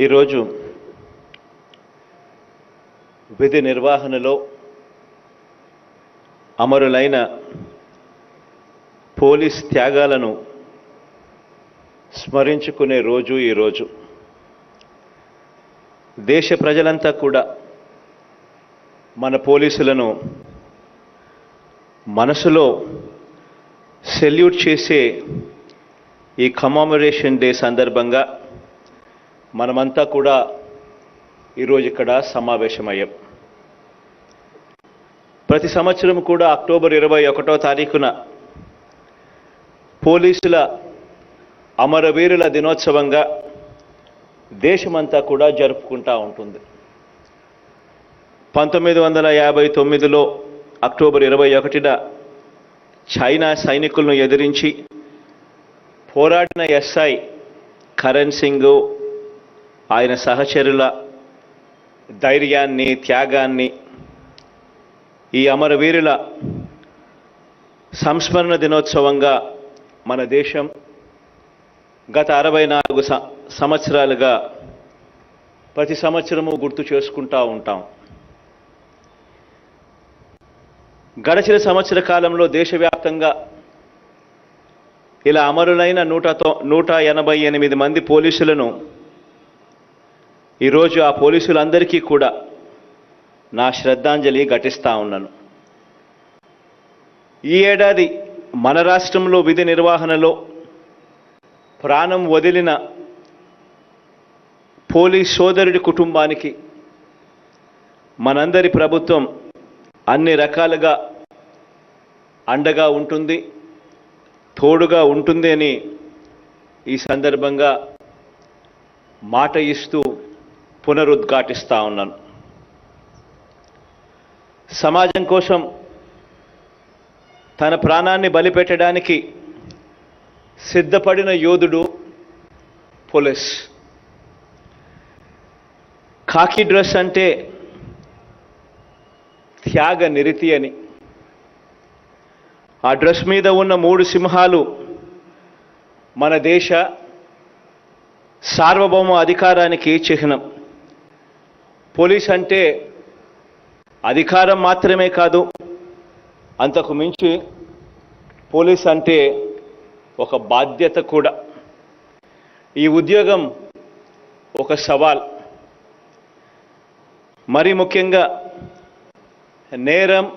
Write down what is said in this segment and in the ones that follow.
ఈరోజు విధి నిర్వహణలో అమరులైన పోలీస్ త్యాగాలను స్మరించుకునే రోజు ఈరోజు. దేశ ప్రజలంతా కూడా మన పోలీసులను మనసులో సెల్యూట్ చేసే ఈ కమమరేషన్ డే సందర్భంగా మనమంతా కూడా ఈరోజు ఇక్కడ సమావేశమయ్యాం. ప్రతి సంవత్సరం కూడా అక్టోబర్ 21వ తారీఖున పోలీసుల అమరవీరుల దినోత్సవంగా దేశమంతా కూడా జరుపుకుంటూ ఉంటుంది. 1959లో అక్టోబర్ 21న చైనా సైనికులను ఎదిరించి పోరాడిన ఎస్ఐ కరణ్ సింగ్ ఆయన సహచరుల ధైర్యాన్ని, త్యాగాన్ని ఈ అమరవీరుల సంస్మరణ దినోత్సవంగా మన దేశం గత 64 సంవత్సరాలుగా ప్రతి సంవత్సరము గుర్తు చేసుకుంటూ ఉంటాం. గడిచిన సంవత్సర కాలంలో దేశవ్యాప్తంగా ఇలా అమరులైన 188 మంది పోలీసులను ఈరోజు ఆ పోలీసులందరికీ కూడా నా శ్రద్ధాంజలి ఘటిస్తా ఉన్నాను. ఈ ఏడాది మన రాష్ట్రంలో విధి నిర్వహణలో ప్రాణం వదిలిన పోలీస్ సోదరుడి కుటుంబానికి మనందరి ప్రభుత్వం అన్ని రకాలుగా అండగా ఉంటుంది, తోడుగా ఉంటుంది అని ఈ సందర్భంగా మాట ఇస్తూ పునరుద్ఘాటిస్తా ఉన్నాను. సమాజం కోసం తన ప్రాణాన్ని బలిపెట్టడానికి సిద్ధపడిన యోధుడు పోలీస్. ఖాకీ డ్రెస్ అంటే త్యాగ నిరతి అని. ఆ డ్రెస్ మీద ఉన్న 3 సింహాలు మన దేశ సార్వభౌమ అధికారానికి చిహ్నం. పోలీస్ అంటే అధికారం మాత్రమే కాదు, అంతకు మించి పోలీస్ అంటే ఒక బాధ్యత కూడా. ఈ ఉద్యోగం ఒక సవాల్. మరి ముఖ్యంగా నేరం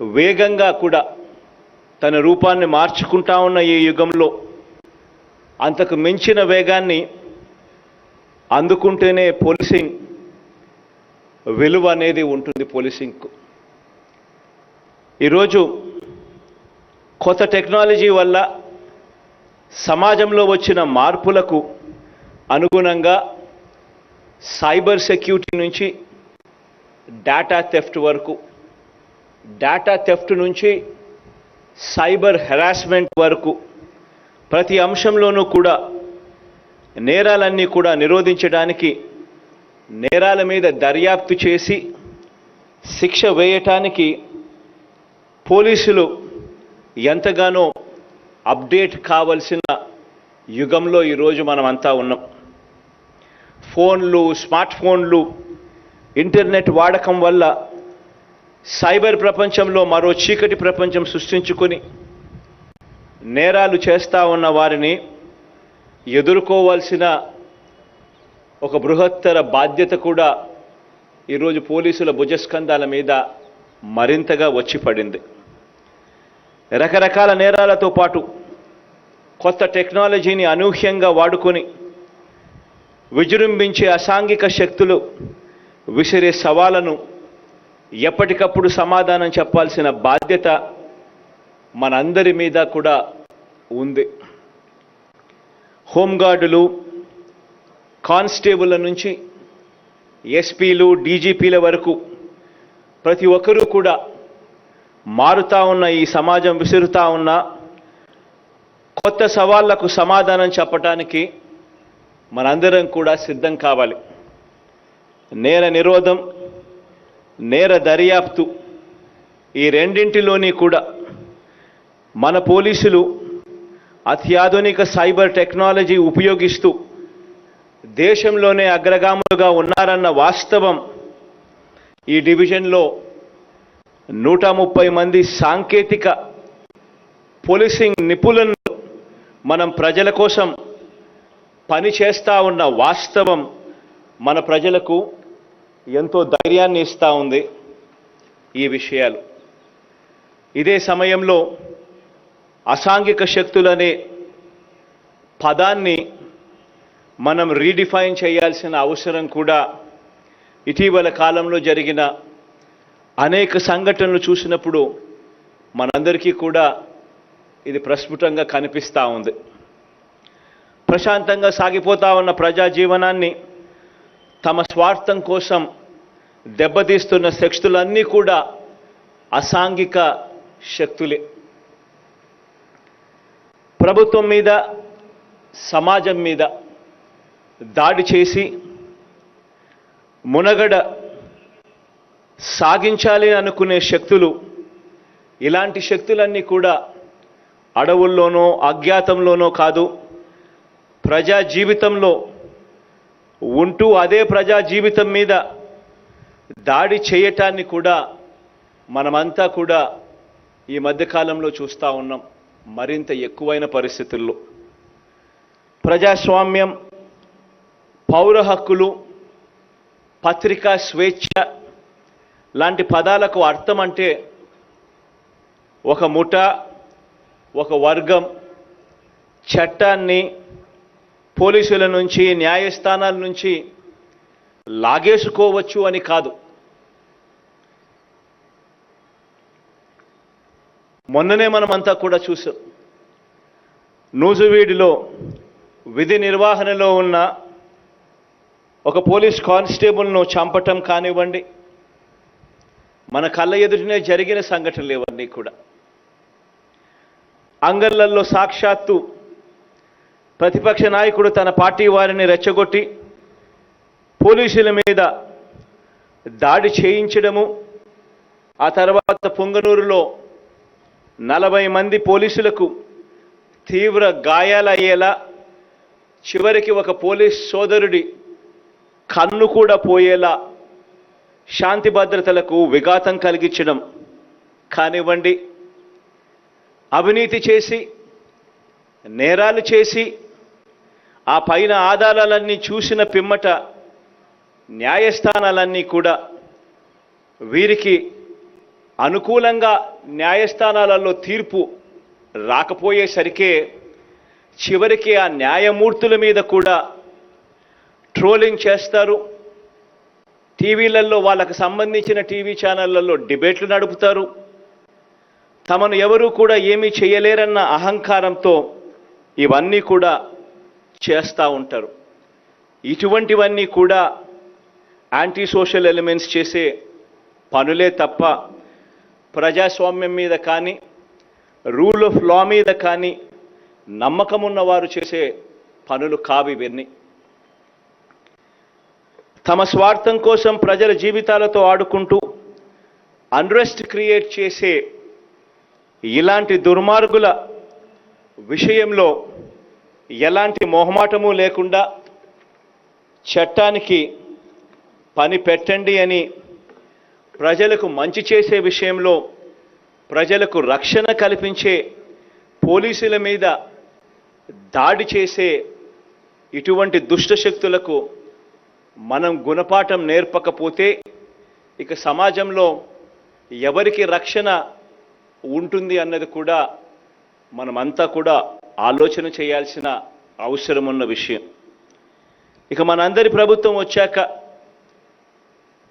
వేగంగా కూడా తన రూపాన్ని మార్చుకుంటా ఉన్న ఈ యుగంలో అంతకు మించిన వేగాన్ని అందుకుంటేనే పోలీసింగ్ విలువ అనేది ఉంటుంది. పోలీసింగ్కు ఈరోజు కొత్త టెక్నాలజీ వల్ల సమాజంలో వచ్చిన మార్పులకు అనుగుణంగా సైబర్ సెక్యూరిటీ నుంచి డేటా థెఫ్ట్ వరకు, డేటా థెఫ్ట్ నుంచి సైబర్ హెరాస్మెంట్ వరకు ప్రతి అంశంలోనూ కూడా నేరాలన్నీ కూడా నిరోధించడానికి, నేరాల మీద దర్యాప్తు చేసి శిక్ష వేయటానికి పోలీసులు ఎంతగానో అప్డేట్ కావలసిన యుగంలో ఈరోజు మనమంతా ఉన్నాం. ఫోన్లు, స్మార్ట్ ఫోన్లు, ఇంటర్నెట్ వాడకం వల్ల సైబర్ ప్రపంచంలో మరో చీకటి ప్రపంచం సృష్టించుకొని నేరాలు చేస్తూ ఉన్న వారిని ఎదుర్కోవాల్సిన ఒక బృహత్తర బాధ్యత కూడా ఈరోజు పోలీసుల భుజస్కంధాల మీద మరింతగా వచ్చి పడింది. రకరకాల నేరాలతో పాటు కొత్త టెక్నాలజీని అనూహ్యంగా వాడుకొని విజృంభించే అసాంఘిక శక్తులు విసిరే సవాళ్లను ఎప్పటికప్పుడు సమాధానం చెప్పాల్సిన బాధ్యత మనందరి మీద కూడా ఉంది. హోంగార్డులు, కానిస్టేబుల్ల నుంచి ఎస్పీలు, డీజీపీల వరకు ప్రతి ఒక్కరూ కూడా మారుతా ఉన్న ఈ సమాజం విసురుతా ఉన్న కొత్త సవాళ్లకు సమాధానం చెప్పటానికి మనందరం కూడా సిద్ధం కావాలి. నేర నిరోధం, నేర దర్యాప్తు ఈ రెండింటిలోని కూడా మన పోలీసులు అత్యాధునిక సైబర్ టెక్నాలజీ ఉపయోగిస్తూ దేశంలోనే అగ్రగాములుగా ఉన్నారన్న వాస్తవం ఈ డివిజన్లో 130 మంది సాంకేతిక పోలీసింగ్ నిపుణులను మనం ప్రజల కోసం పని చేస్తూ ఉన్న వాస్తవం మన ప్రజలకు ఎంతో ధైర్యాన్ని ఇస్తూ ఉంది ఈ విషయాలు. ఇదే సమయంలో అసాంఘిక శక్తులనే పదాన్ని మనం రీడిఫైన్ చేయాల్సిన అవసరం కూడా ఇటీవల కాలంలో జరిగిన అనేక సంఘటనలు చూసినప్పుడు మనందరికీ కూడా ఇది ప్రస్ఫుటంగా కనిపిస్తూ ఉంది. ప్రశాంతంగా సాగిపోతా ఉన్న ప్రజా జీవనాన్ని తమ స్వార్థం కోసం దెబ్బతీస్తున్న శక్తులన్నీ కూడా అసాంఘిక శక్తులే. ప్రభుత్వం మీద, సమాజం మీద దాడి చేసి మునగడ సాగించాలి అనుకునే శక్తులు, ఇలాంటి శక్తులన్నీ కూడా అడవుల్లోనో అజ్ఞాతంలోనో కాదు, ప్రజా జీవితంలో ఉంటూ అదే ప్రజా జీవితం మీద దాడి చేయటాన్ని కూడా మనమంతా కూడా ఈ మధ్యకాలంలో చూస్తూ ఉన్నాం. మరింత ఎక్కువైన పరిస్థితుల్లో ప్రజాస్వామ్యం, పౌర హక్కులు, పత్రికా స్వేచ్ఛ లాంటి పదాలకు అర్థం అంటే ఒక ముఠ, ఒక వర్గం చట్టాన్ని పోలీసుల నుంచి, న్యాయస్థానాల నుంచి లాగేసుకోవచ్చు అని కాదు. మొన్ననే మనమంతా కూడా చూసాం. నూజువీడిలో విధి నిర్వహణలో ఉన్న ఒక పోలీస్ కానిస్టేబుల్ను చంపటం కానివ్వండి, మన కళ్ళ ఎదుటనే జరిగిన సంఘటనలు ఇవన్నీ కూడా. అంగళ్ళల్లో సాక్షాత్తు ప్రతిపక్ష నాయకుడు తన పార్టీ వారిని రెచ్చగొట్టి పోలీసుల మీద దాడి చేయించడము, ఆ తర్వాత పొంగనూరులో 40 మంది పోలీసులకు తీవ్ర గాయాలయ్యేలా, చివరికి ఒక పోలీస్ సోదరుడి కన్ను కూడా పోయేలా శాంతి భద్రతలకు విఘాతం కలిగించడం కానివ్వండి, అవినీతి చేసి నేరాలు చేసి ఆ పైన ఆధారాలన్నీ చూసిన పిమ్మట న్యాయస్థానాలన్నీ కూడా వీరికి అనుకూలంగా న్యాయస్థానాలలో తీర్పు రాకపోయేసరికే చివరికి ఆ న్యాయమూర్తుల మీద కూడా ట్రోలింగ్ చేస్తారు. టీవీలలో వాళ్ళకు సంబంధించిన టీవీ ఛానళ్లలో డిబేట్లు నడుపుతారు. తమను ఎవరూ కూడా ఏమీ చేయలేరన్న అహంకారంతో ఇవన్నీ కూడా చేస్తూ ఉంటారు. ఇటువంటివన్నీ కూడా యాంటీ సోషల్ ఎలిమెంట్స్ చేసే పనులే తప్ప ప్రజాస్వామ్యం మీద కానీ, రూల్ ఆఫ్ లా మీద కానీ నమ్మకం ఉన్నవారు చేసే పనులు కావు ఇవన్నీ. తమ స్వార్థం కోసం ప్రజల జీవితాలతో ఆడుకుంటూ అన్రెస్ట్ క్రియేట్ చేసే ఇలాంటి దుర్మార్గుల విషయంలో ఎలాంటి మొహమాటము లేకుండా చట్టానికి పని పెట్టండి అని, ప్రజలకు మంచి చేసే విషయంలో ప్రజలకు రక్షణ కల్పించే పోలీసుల మీద దాడి చేసే ఇటువంటి దుష్ట శక్తులకు మనం గుణపాఠం నేర్పకపోతే ఇక సమాజంలో ఎవరికి రక్షణ ఉంటుంది అన్నది కూడా మనమంతా కూడా ఆలోచన చేయాల్సిన అవసరం ఉన్న విషయం. ఇక మనందరి ప్రభుత్వం వచ్చాక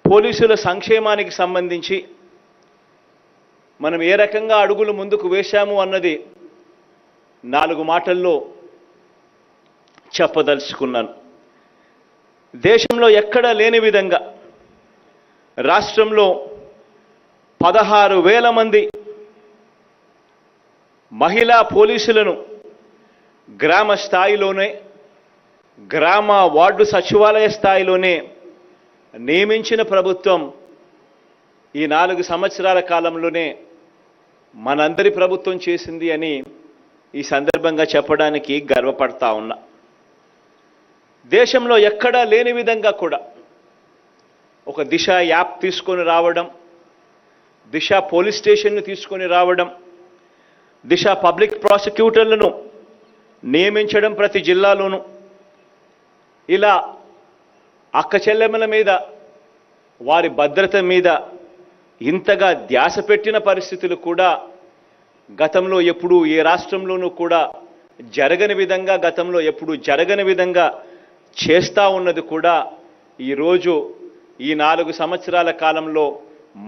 పోలీసుల సంక్షేమానికి సంబంధించి మనం ఏ రకంగా అడుగులు ముందుకు వేశాము అన్నది 4 మాటల్లో చెప్పదలుచుకున్నాను. దేశంలో ఎక్కడా లేని విధంగా రాష్ట్రంలో 16,000 మంది మహిళా పోలీసులను గ్రామ స్థాయిలోనే, గ్రామ వార్డు సచివాలయ స్థాయిలోనే నియమించిన ప్రభుత్వం ఈ 4 సంవత్సరాల కాలంలోనే మనందరి ప్రభుత్వం చేసింది అని ఈ సందర్భంగా చెప్పడానికి గర్వపడతా ఉన్నా. దేశంలో ఎక్కడా లేని విధంగా కూడా ఒక దిశ యాప్ తీసుకొని రావడం, దిశ పోలీస్ స్టేషన్ను తీసుకొని రావడం, దిశ పబ్లిక్ ప్రాసిక్యూటర్లను నియమించడం ప్రతి జిల్లాలోనూ, ఇలా అక్క చెల్లెమ్మల మీద వారి భద్రత మీద ఇంతగా ధ్యాస పెట్టిన పరిస్థితులు కూడా గతంలో ఎప్పుడూ ఏ రాష్ట్రంలోనూ కూడా జరగని విధంగా, గతంలో ఎప్పుడూ జరగని విధంగా చేస్తూ ఉన్నది కూడా ఈరోజు ఈ 4 సంవత్సరాల కాలంలో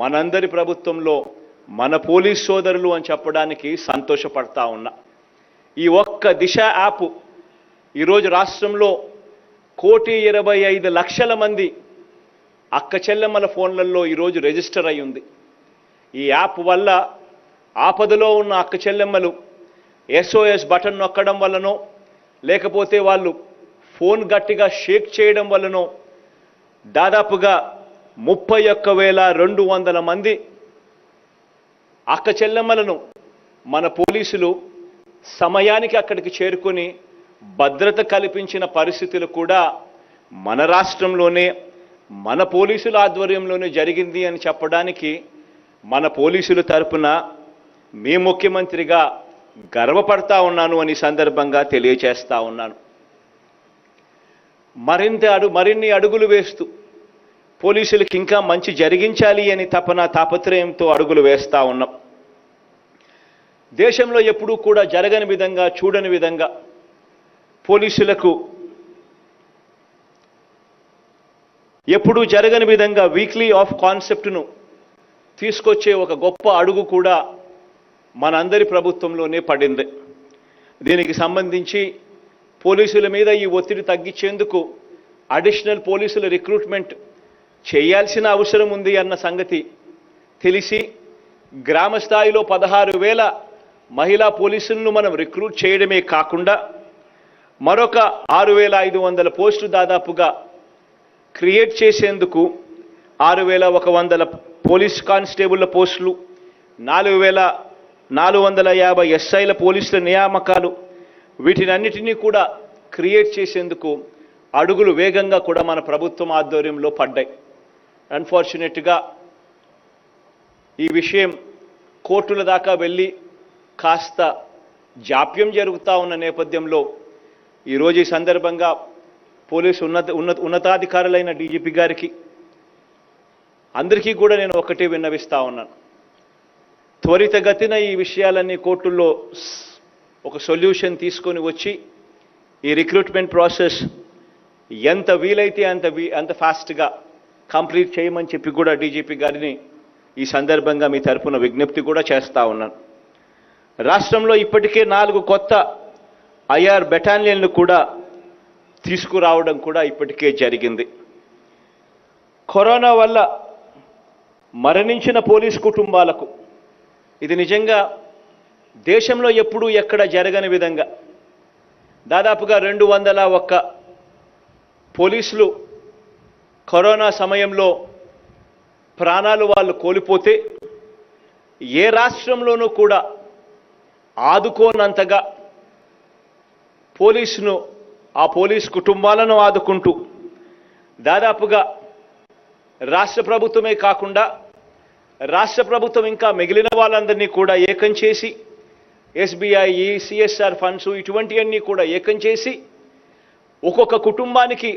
మనందరి ప్రభుత్వంలో మన పోలీస్ సోదరులు అని చెప్పడానికి సంతోషపడతా ఉన్నా. ఈ ఒక్క దిశ యాప్ ఈరోజు రాష్ట్రంలో 1,25,00,000 మంది అక్క చెల్లెమ్మల ఫోన్లలో ఈరోజు రిజిస్టర్ అయి ఉంది. ఈ యాప్ వల్ల ఆపదలో ఉన్న అక్క చెల్లెమ్మలు SOS బటన్ నొక్కడం వల్లనో, లేకపోతే వాళ్ళు ఫోన్ గట్టిగా షేక్ చేయడం వల్లనో దాదాపుగా 31,200 మంది అక్క చెల్లెమ్మలను మన పోలీసులు సమయానికి అక్కడికి చేరుకొని భద్రత కల్పించిన పరిస్థితులు కూడా మన రాష్ట్రంలోనే, మన పోలీసుల ఆధ్వర్యంలోనే జరిగింది అని చెప్పడానికి మన పోలీసుల తరపున మీ ముఖ్యమంత్రిగా గర్వపడతా ఉన్నాను అని సందర్భంగా తెలియచేస్తా ఉన్నాను. మరిన్ని అడుగులు వేస్తూ పోలీసులకు ఇంకా మంచి జరిగించాలి అని తాపత్రయంతో అడుగులు వేస్తా ఉన్నాం. దేశంలో ఎప్పుడూ కూడా జరగని విధంగా, చూడని విధంగా పోలీసులకు ఎప్పుడూ జరగని విధంగా వీక్లీ ఆఫ్ కాన్సెప్ట్ను తీసుకొచ్చే ఒక గొప్ప అడుగు కూడా మనందరి ప్రభుత్వంలోనే పడింది. దీనికి సంబంధించి పోలీసుల మీద ఈ ఒత్తిడి తగ్గించేందుకు అడిషనల్ పోలీసుల రిక్రూట్మెంట్ చేయాల్సిన అవసరం ఉంది అన్న సంగతి తెలిసి గ్రామ స్థాయిలో 16,000 మహిళా పోలీసులను మనం రిక్రూట్ చేయడమే కాకుండా మరొక 6,500 పోస్టులు దాదాపుగా క్రియేట్ చేసేందుకు 6,100 పోలీస్ కానిస్టేబుళ్ల పోస్టులు, 4,450 SIల పోలీసుల నియామకాలు, వీటినన్నిటినీ కూడా క్రియేట్ చేసేందుకు అడుగులు వేగంగా కూడా మన ప్రభుత్వం ఆధ్వర్యంలో పడ్డాయి. అన్ఫార్చునేట్గా ఈ విషయం కోర్టుల దాకా వెళ్ళి కాస్త జాప్యం జరుగుతూ ఉన్న నేపథ్యంలో ఈరోజు ఈ సందర్భంగా పోలీసు ఉన్నతాధికారులైన DGP గారికి అందరికీ కూడా నేను ఒకటే విన్నవిస్తా ఉన్నాను. త్వరితగతిన ఈ విషయాలన్నీ కోర్టుల్లో ఒక సొల్యూషన్ తీసుకొని వచ్చి ఈ రిక్రూట్మెంట్ ప్రాసెస్ ఎంత వీలైతే అంత ఫాస్ట్గా కంప్లీట్ చేయమని చెప్పి కూడా DGP గారిని ఈ సందర్భంగా మీ తరఫున విజ్ఞప్తి కూడా చేస్తూ ఉన్నాను. రాష్ట్రంలో ఇప్పటికే 4 కొత్త IR బెటాలియన్లు కూడా తీసుకురావడం కూడా ఇప్పటికే జరిగింది. కరోనా వల్ల మరణించిన పోలీస్ కుటుంబాలకు ఇది నిజంగా దేశంలో ఎప్పుడూ ఎక్కడ జరగని విధంగా దాదాపుగా 201 పోలీసులు కరోనా సమయంలో ప్రాణాలు వాళ్ళు కోల్పోతే ఏ రాష్ట్రంలోనూ కూడా ఆదుకోనంతగా ఆ పోలీస్ కుటుంబాలను ఆదుకుంటూ దాదాపుగా రాష్ట్ర ప్రభుత్వమే కాకుండా రాష్ట్ర ప్రభుత్వం ఇంకా మిగిలిన వాళ్ళందరినీ కూడా ఏకం చేసి SBI, CSR ఫండ్స్ ఇటువంటివన్నీ కూడా ఏకం చేసి ఒక్కొక్క కుటుంబానికి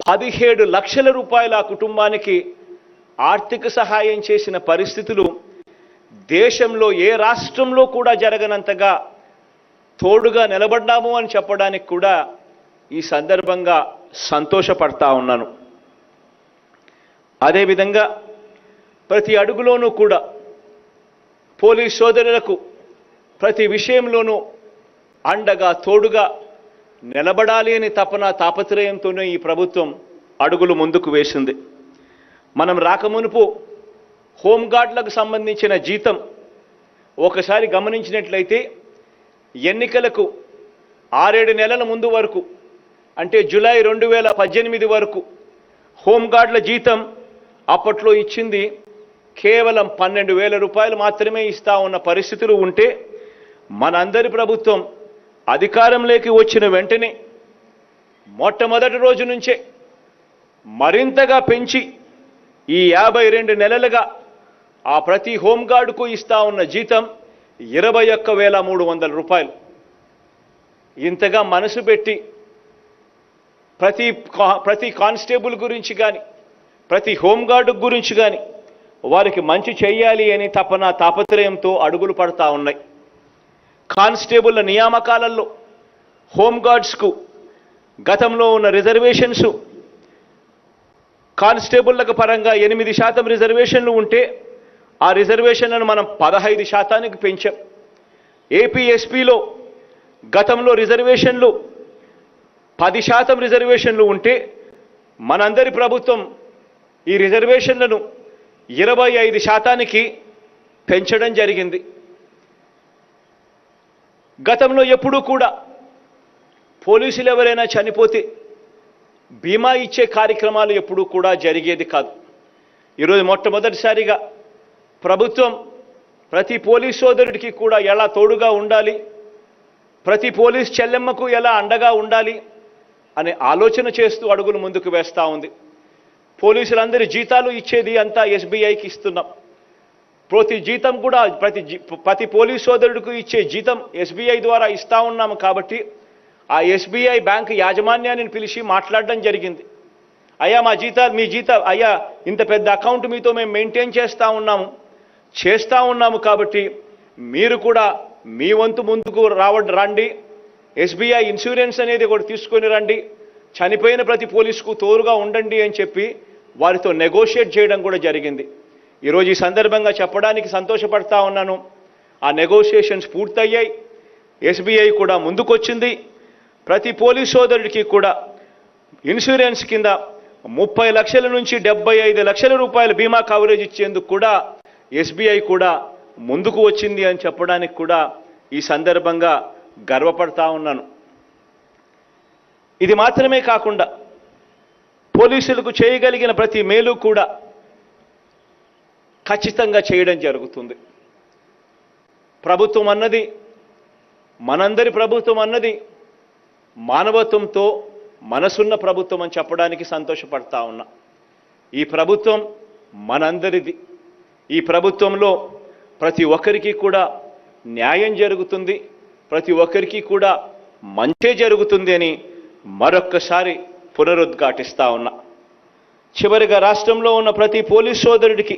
17 లక్షల రూపాయల ఆ కుటుంబానికి ఆర్థిక సహాయం చేసిన పరిస్థితులు దేశంలో ఏ రాష్ట్రంలో కూడా జరగనంతగా తోడుగా నిలబడ్డాము అని చెప్పడానికి కూడా ఈ సందర్భంగా సంతోషపడతా ఉన్నాను. అదేవిధంగా ప్రతి అడుగులోనూ కూడా పోలీస్ సోదరులకు ప్రతి విషయంలోనూ అండగా తోడుగా నిలబడాలి అని తాపత్రయంతోనే ఈ ప్రభుత్వం అడుగులు ముందుకు వేసింది. మనం రాకమునుపు హోంగార్డులకు సంబంధించిన జీతం ఒకసారి గమనించినట్లయితే ఎన్నికలకు 6-7 నెలల ముందు వరకు అంటే జూలై 2018 వరకు హోంగార్డుల జీతం అప్పట్లో ఇచ్చింది కేవలం 12,000 రూపాయలు మాత్రమే ఇస్తా ఉన్న పరిస్థితులు ఉంటే మనందరి ప్రభుత్వం అధికారంలోకి వచ్చిన వెంటనే మొట్టమొదటి రోజు నుంచే మరింతగా పెంచి ఈ 52 నెలలుగా ఆ ప్రతి హోంగార్డుకు ఇస్తా ఉన్న జీతం 21,300 రూపాయలు. ఇంతగా మనసు పెట్టి ప్రతి కానిస్టేబుల్ గురించి కానీ ప్రతి హోంగార్డు గురించి కానీ వారికి మంచి చేయాలి అని తాపత్రయంతో అడుగులు పడతా ఉన్నాయి. కానిస్టేబుల్ల నియామకాలలో హోంగార్డ్స్కు గతంలో ఉన్న రిజర్వేషన్స్ కానిస్టేబుళ్లకు పరంగా 8% రిజర్వేషన్లు ఉంటే ఆ రిజర్వేషన్లను మనం 15%కి పెంచాం. ఏపీఎస్పీలో గతంలో రిజర్వేషన్లు 10% రిజర్వేషన్లు ఉంటే మనందరి ప్రభుత్వం ఈ రిజర్వేషన్లను 25%కి పెంచడం జరిగింది. గతంలో ఎప్పుడూ కూడా పోలీసులు ఎవరైనా చనిపోతే బీమా ఇచ్చే కార్యక్రమాలు ఎప్పుడూ కూడా జరిగేది కాదు. ఈరోజు మొట్టమొదటిసారిగా ప్రభుత్వం ప్రతి పోలీస్ సోదరుడికి కూడా ఎలా తోడుగా ఉండాలి, ప్రతి పోలీస్ చెల్లెమ్మకు ఎలా అండగా ఉండాలి అనే ఆలోచన చేస్తూ అడుగులు ముందుకు వేస్తూ ఉంది. పోలీసులందరి జీతాలు ఇచ్చేది అంతా ఎస్బీఐకి ఇస్తున్నాం. ప్రతి జీతం కూడా ప్రతి పోలీస్ సోదరుడికి ఇచ్చే జీతం ఎస్బీఐ ద్వారా ఇస్తూ ఉన్నాము. కాబట్టి ఆ ఎస్బీఐ బ్యాంకు యాజమాన్యాన్ని పిలిచి మాట్లాడడం జరిగింది. అయ్యా మీ జీతం అయ్యా ఇంత పెద్ద అకౌంట్ మీతో మేము మెయింటైన్ చేస్తూ ఉన్నాము కాబట్టి మీరు కూడా మీ వంతు ముందుకు రండి, ఎస్బీఐ ఇన్సూరెన్స్ అనేది ఒకటి తీసుకొని రండి, చనిపోయిన ప్రతి పోలీసుకు తోడుగా ఉండండి అని చెప్పి వారితో నెగోషియేట్ చేయడం కూడా జరిగింది. ఈరోజు ఈ సందర్భంగా చెప్పడానికి సంతోషపడతా ఉన్నాను. ఆ నెగోషియేషన్స్ పూర్తయ్యాయి. ఎస్బీఐ కూడా ముందుకొచ్చింది. ప్రతి పోలీస్ సోదరుడికి కూడా ఇన్సూరెన్స్ కింద 30 లక్షల నుంచి 75 లక్షల రూపాయల బీమా కవరేజ్ ఇచ్చేందుకు కూడా ఎస్బీఐ కూడా ముందుకు వచ్చింది అని చెప్పడానికి కూడా ఈ సందర్భంగా గర్వపడతా ఉన్నాను. ఇది మాత్రమే కాకుండా పోలీసులకు చేయగలిగిన ప్రతి మేలు కూడా ఖచ్చితంగా చేయడం జరుగుతుంది. ప్రభుత్వం అన్నది, మనందరి ప్రభుత్వం అన్నది మానవత్వంతో మనసున్న ప్రభుత్వం అని చెప్పడానికి సంతోషపడతా ఉన్నా. ఈ ప్రభుత్వం మనందరిది. ఈ ప్రభుత్వంలో ప్రతి ఒక్కరికి కూడా న్యాయం జరుగుతుంది, ప్రతి ఒక్కరికి కూడా మంచే జరుగుతుంది అని మరొక్కసారి పునరుద్ఘాటిస్తా ఉన్నా. చివరిగా రాష్ట్రంలో ఉన్న ప్రతి పోలీస్ సోదరుడికి,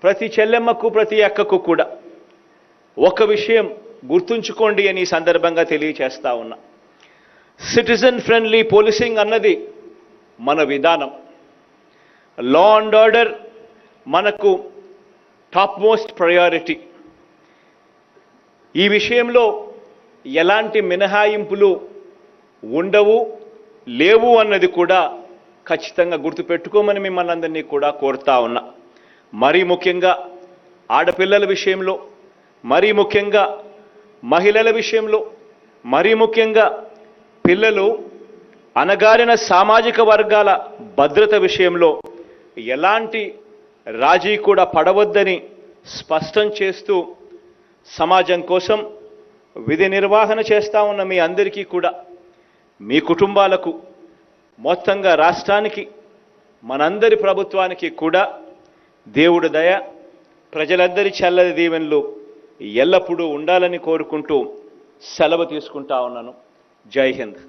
ప్రతి చెల్లెమ్మకు, ప్రతి అక్కకు కూడా ఒక విషయం గుర్తుంచుకోండి అని ఈ సందర్భంగా తెలియచేస్తా ఉన్నా. సిటిజన్ ఫ్రెండ్లీ పోలీసింగ్ అన్నది మన విధానం. లా అండ్ ఆర్డర్ మనకు టాప్ మోస్ట్ ప్రయారిటీ. ఈ విషయంలో ఎలాంటి మినహాయింపులు ఉండవు, లేవు అన్నది కూడా ఖచ్చితంగా గుర్తుపెట్టుకోమని మిమ్మల్ని అందరినీ కూడా కోరుతా ఉన్నా. మరీ ముఖ్యంగా ఆడపిల్లల విషయంలో, మరీ ముఖ్యంగా మహిళల విషయంలో, మరీ ముఖ్యంగా పిల్లలు, అణగారిన సామాజిక వర్గాల భద్రత విషయంలో ఎలాంటి రాజీ కూడా పడవద్దని స్పష్టం చేస్తూ సమాజం కోసం విధి నిర్వహణ చేస్తా ఉన్న మీ అందరికీ కూడా, మీ కుటుంబాలకు, మొత్తంగా రాష్ట్రానికి, మనందరి ప్రభుత్వానికి కూడా దేవుడి దయ, ప్రజలందరి చల్లటి దీవెనలు ఎల్లప్పుడూ ఉండాలని కోరుకుంటూ సెలవు తీసుకుంటా ఉన్నాను. జై హింద్.